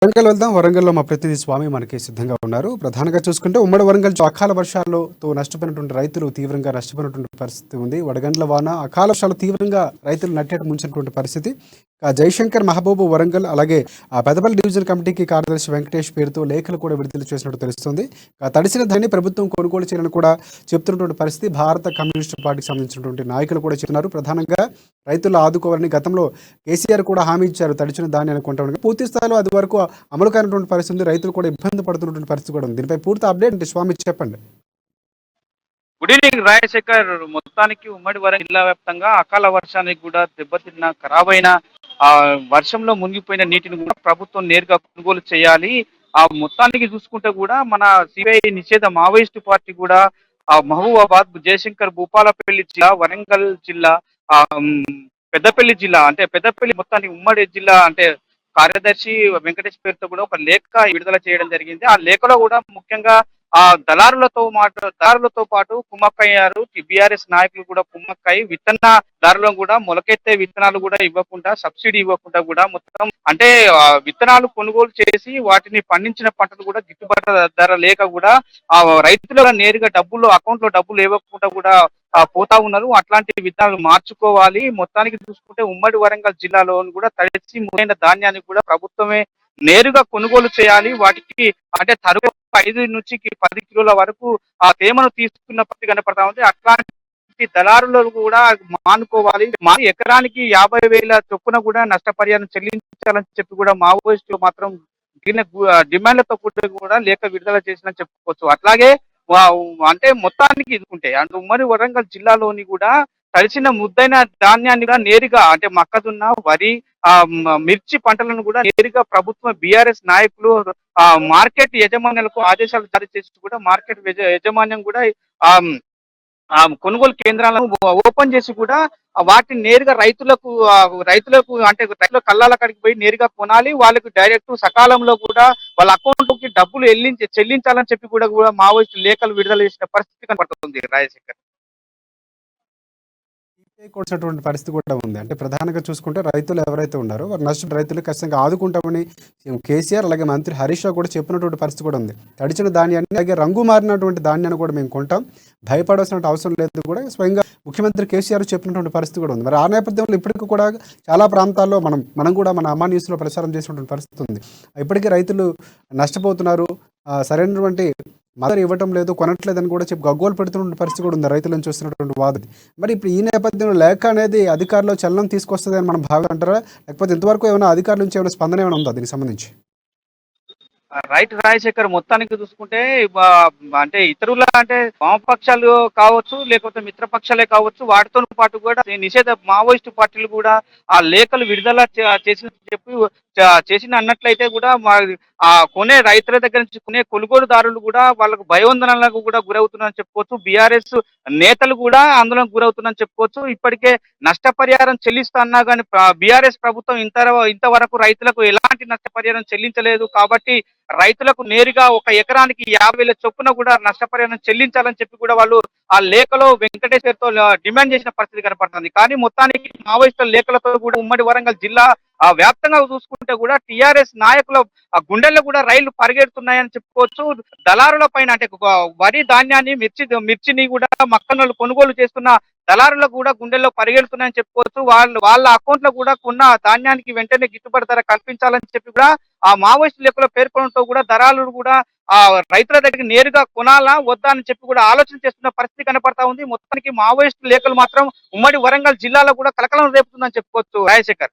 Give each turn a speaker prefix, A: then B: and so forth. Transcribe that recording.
A: వరంగల్ వెళ్దాం. వరంగల్‌లో మా ప్రతినిధి స్వామి మనకి సిద్ధంగా ఉన్నారు. ప్రధానంగా చూసుకుంటే ఉమ్మడి వరంగల్ అకాల వర్షాలతో నష్టపోయినటువంటి రైతులు తీవ్రంగా నష్టపోయినటువంటి పరిస్థితి ఉంది. వడగండ్ల వాన, అకాల వర్షాలు తీవ్రంగా రైతులు నట్టేట ముంచినటువంటి పరిస్థితి. జయశంకర్, మహబూబ్ వరంగల్ అలాగే పెదపల్లి డివిజన్ కమిటీకి కార్యదర్శి వెంకటేష్ పేరుతో లేఖలు కూడా విడుదల చేసినట్టు తెలుస్తుంది. తడిసిన ధాన్యాన్ని ప్రభుత్వం కొనుగోలు చేయాలని కూడా చెప్తున్నటువంటి పరిస్థితి భారత కమ్యూనిస్టు పార్టీకి సంబంధించినటువంటి నాయకులు కూడా చెప్తున్నారు. ప్రధానంగా రైతులు ఆదుకోవాలని గతంలో కేసీఆర్ కూడా హామీ ఇచ్చారు. తడిచిన ధాన్యాన్ని కొంటామని పూర్తి స్థాయిలో అది వరకు అమలు కానటువంటి పరిస్థితి ఉంది. రైతులు కూడా ఇబ్బంది పడుతున్నటువంటి పరిస్థితి కూడా ఉంది. దీనిపై పూర్తి అప్డేట్ అంటే స్వామి చెప్పండి.
B: Good evening Rajasekhar. మొత్తానికి ఉమ్మడి వరంగల్ జిల్లా వ్యాప్తంగా అకాల వర్షానికి కూడా దెబ్బతిన్న ఖరాబైన ఆ వర్షంలో మునిగిపోయిన నీటిని కూడా ప్రభుత్వం నేరుగా కొనుగోలు చేయాలి. ఆ మొత్తానికి చూసుకుంటే కూడా మన సిపిఐ నిషేధ మావోయిస్టు పార్టీ కూడా మహబూబాబాద్, జయశంకర్, భూపాలపల్లి జిల్లా, వరంగల్ జిల్లా, ఆ పెద్దపల్లి జిల్లా అంటే పెద్దపల్లి మొత్తానికి ఉమ్మడి జిల్లా అంటే కార్యదర్శి వెంకటేష్ పేరుతో కూడా ఒక లేఖ విడుదల చేయడం జరిగింది. ఆ లేఖలో కూడా ముఖ్యంగా దళారులతో పాటు కుమ్మక్కయ్యారు. బీఆర్ఎస్ నాయకులు కూడా కుమ్మక్కై విత్తనదారులను కూడా మొలకెత్తే విత్తనాలు కూడా ఇవ్వకుండా, సబ్సిడీ ఇవ్వకుండా కూడా మొత్తం అంటే విత్తనాలు కొనుగోలు చేసి వాటిని పండించిన పంటలు కూడా గిట్టుబాటు ధర లేక కూడా ఆ రైతులు నేరుగా అకౌంట్ లో డబ్బులు ఇవ్వకుండా కూడా పోతా ఉన్నారు. అట్లాంటి విధానాలు మార్చుకోవాలి. మొత్తానికి చూసుకుంటే ఉమ్మడి వరంగల్ జిల్లాలో కూడా తడిసి మురైన ధాన్యాన్ని కూడా ప్రభుత్వమే నేరుగా కొనుగోలు చేయాలి. వాటికి అంటే తరుగు 5 నుంచి 10 కిలోల వరకు ఆ తేమను తీసుకున్న పరిస్థితి కనపడతా ఉంది. అట్లాంటి దళారులు కూడా మానుకోవాలి. ఎకరానికి 50,000 చొప్పున కూడా నష్టపరిహారం చెల్లించాలని చెప్పి కూడా మావోయిస్టులు మాత్రం డిమాండ్లతో కూడా లేఖ విడుదల చేసిన చెప్పుకోవచ్చు. అట్లాగే అంటే మొత్తానికి ఇదుకుంటే అంటే ఉమ్మడి వరంగల్ జిల్లాలోని కూడా తడిసిన ముద్దైన ధాన్యాన్ని కూడా నేరుగా అంటే మొక్కజొన్న, వరి, మిర్చి పంటలను కూడా నేరుగా ప్రభుత్వం బీఆర్ఎస్ నాయకులు మార్కెట్ యజమానులకు ఆదేశాలు జారీ చేసి కూడా మార్కెట్ యాజమాన్యం కూడా ఆ కొనుగోలు కేంద్రాలను ఓపెన్ చేసి కూడా వాటిని నేరుగా రైతులకు అంటే రైతుల కళ్ళాల కాడికి పోయి నేరుగా కొనాలి. వాళ్ళకి డైరెక్ట్ సకాలంలో కూడా వాళ్ళ అకౌంట్ కి డబ్బులు చెల్లించాలని చెప్పి కూడా మావోయిస్టు లేఖలు విడుదల చేసిన పరిస్థితి కనపడుతుంది రాజశేఖర్.
A: కొట్టినటువంటి పరిస్థితి కూడా ఉంది. అంటే ప్రధానంగా చూసుకుంటే రైతులు ఎవరైతే ఉన్నారో వారు నష్టపోయిన రైతులు ఖచ్చితంగా ఆదుకుంటామని కేసీఆర్ అలాగే మంత్రి హరీష్ రావు కూడా చెప్పినటువంటి పరిస్థితి కూడా ఉంది. తడిచిన ధాన్యాన్ని అలాగే రంగు మారినటువంటి ధాన్యాన్ని కూడా మేము కొంటాం, భయపడాల్సిన అవసరం లేదు కూడా స్వయంగా ముఖ్యమంత్రి కేసీఆర్ చెప్పినటువంటి పరిస్థితి కూడా ఉంది. మరి ఆ నేపథ్యంలో ఇప్పటికీ కూడా చాలా ప్రాంతాల్లో మనం కూడా మన అమ్మా న్యూస్లో ప్రచారం చేసినటువంటి పరిస్థితి ఉంది. ఇప్పటికీ రైతులు నష్టపోతున్నారు, సరైనటువంటి మద్దతు ఇవ్వటం లేదు, కొనట్లేదని కూడా చెప్పి గగ్గోలు పెడుతున్న పరిస్థితి కూడా ఉంది రైతులను చూస్తున్నటువంటి వాదన. మరి ఇప్పుడు ఈ నేపథ్యంలో లేఖ అనేది అధికారులు చలనం తీసుకొస్తుంది అని మనం భావింటారా, లేకపోతే ఇంతవరకు ఏమైనా అధికారుల నుంచి ఏమైనా స్పందన ఏమైనా ఉందా దీనికి సంబంధించి?
B: రైట్ రాజశేఖర్. మొత్తానికి చూసుకుంటే అంటే ఇతరుల అంటే వామపక్షాలు కావచ్చు, లేకపోతే మిత్రపక్షాలే కావచ్చు, వాటితో పాటు కూడా నిషేధ మావోయిస్టు పార్టీలు కూడా ఆ లేఖలు విడుదల చేసిన అన్నట్లయితే కూడా కొనే రైతుల దగ్గర నుంచి కొనే కొనుగోలుదారులు కూడా వాళ్ళకు భయోందనలకు కూడా గురవుతున్నారని చెప్పుకోవచ్చు. బీఆర్ఎస్ నేతలు కూడా ఆందోళనకు గురవుతున్నారని చెప్పుకోవచ్చు. ఇప్పటికే నష్టపరిహారం చెల్లిస్తా అన్నా కానీ బీఆర్ఎస్ ప్రభుత్వం ఇంతవరకు రైతులకు ఎలాంటి నష్టపరిహారం చెల్లించలేదు. కాబట్టి రైతులకు నేరుగా ఒక ఎకరానికి 50,000 చొప్పున కూడా నష్టపరిహారం చెల్లించాలని చెప్పి కూడా వాళ్ళు ఆ లేఖలో వెంకటేశ్వర్తో డిమాండ్ చేసిన పరిస్థితి కనపడుతుంది. కానీ మొత్తానికి మావోయిస్టుల లేఖలతో కూడా ఉమ్మడి వరంగల్ జిల్లా వ్యాప్తంగా చూసుకుంటే కూడా టీఆర్ఎస్ నాయకుల గుండెల్లో కూడా రైళ్లు పరిగెడుతున్నాయని చెప్పుకోవచ్చు. దళారుల పైన అంటే వరి ధాన్యాన్ని మిర్చిని కూడా మక్కనోళ్ళు కొనుగోలు చేస్తున్న దళారులకు కూడా గుండెల్లో పరిగెడుతున్నాయని చెప్పుకోవచ్చు. వాళ్ళ అకౌంట్ లో కూడా కొన్న ధాన్యానికి వెంటనే గిట్టుబాటు ధర కల్పించాలని చెప్పి కూడా ఆ మావోయిస్టు లెక్కలో పేర్కొనడంతో కూడా దళారులు కూడా ఆ రైతుల దగ్గరికి నేరుగా కొనాలా వద్దా అని చెప్పి కూడా ఆలోచన చేస్తున్న పరిస్థితి కనపడతా ఉంది. మొత్తానికి మావోయిస్టు లేఖలు మాత్రం ఉమ్మడి వరంగల్ జిల్లాలో కూడా కలకలం రేపుతుందని చెప్పుకోవచ్చు రాజశేఖర్.